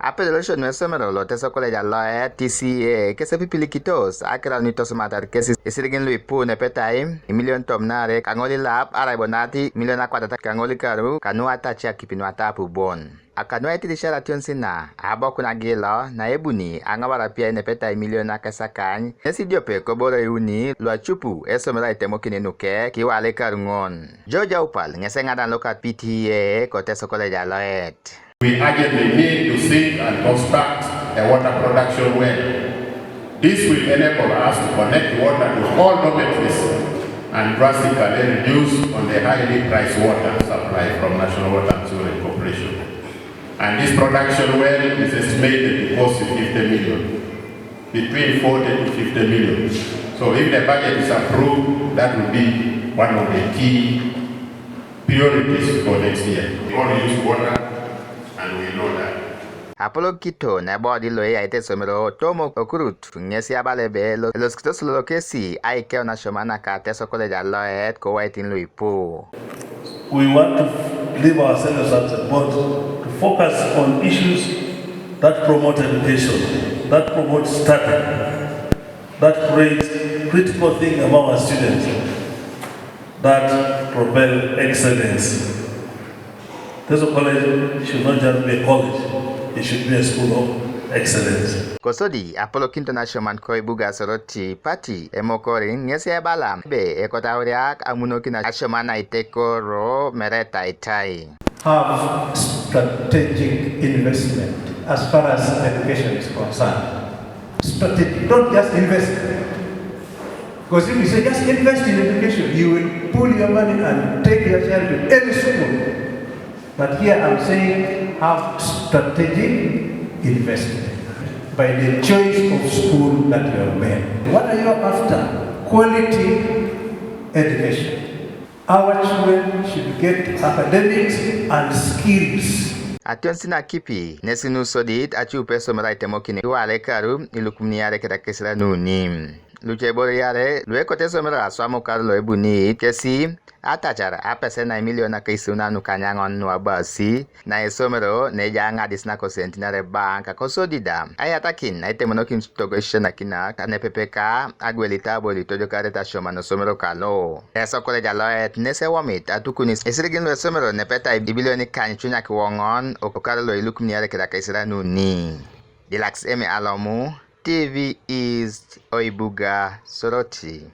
Apelation no somero lo teso college alloy TCA que se pipilikitos akra nitos matar que se sirgin lui pu ne petai million tom nare kangoli lab araibonati million akwata kangoli karu kanu atacha kipinu atapu bon akanu eti di sharation sina Abokun Agilo na ebuni angawara pia ne petai million akasakan esidiope koboro uni lo chupu esomera itemokine nuke kiwale karungon Georgia upal ngesenga lokat PTA ko teso college alloy. We urgently need to seek and construct a water production well. This will enable us to connect water to all dormitories and drastically reduce on the highly priced water supply from National Water and Sewerage Corporation. And this production well is estimated to cost 50 million, between 40 to 50 million. So if the budget is approved, that will be one of the key priorities for next year. We want to use water. And we know that. Apollo Kito na body lo ya ite somero tomo okurut ngesi abalebe los kitos lo kesi aike na shomana ka teso college alloy ko waiting lo ipo. We want to leave ourselves as a board to focus on issues that promote education, that promote study, that create critical thinking among our students, that propel excellence. This college should not just be a college, it should be a school of excellence. Kosodi Apollo International koi buga soroti party emokori ngesi abala be ekotawriak amunoki na ashomana iteko ro mereta itai. Have strategic investment as far as education is concerned. Strategic, don't just invest. Because if you say just invest in education, you will pull your money and take your child to any school. But here I'm saying have strategic investment by the choice of school that you have made. What are you after? Quality education. Our children should get academics and skills. Atensina kipi nesinu sodit achupe somera itemokine wale karu ilukumniare ketakesira nunim. Luche boriare lueko tesomera aswamo karlo ebuni kesi atachara apese na miliona kaisuna nukanyangon nuabasi na esomero nejanga disna ko sentinare bank akosodida ayatakin aitemonokin togeshana kina kanepepeka agwelita bolito jokareta shoma no somero kalo eso college alloyet nese wamit atukunis esirigin lo somero nepeta ibilioni kanchunya kwongon okarlo ilukuniare kedakaisira nuni Dilax eme alomu TV is Oibuga Soroti.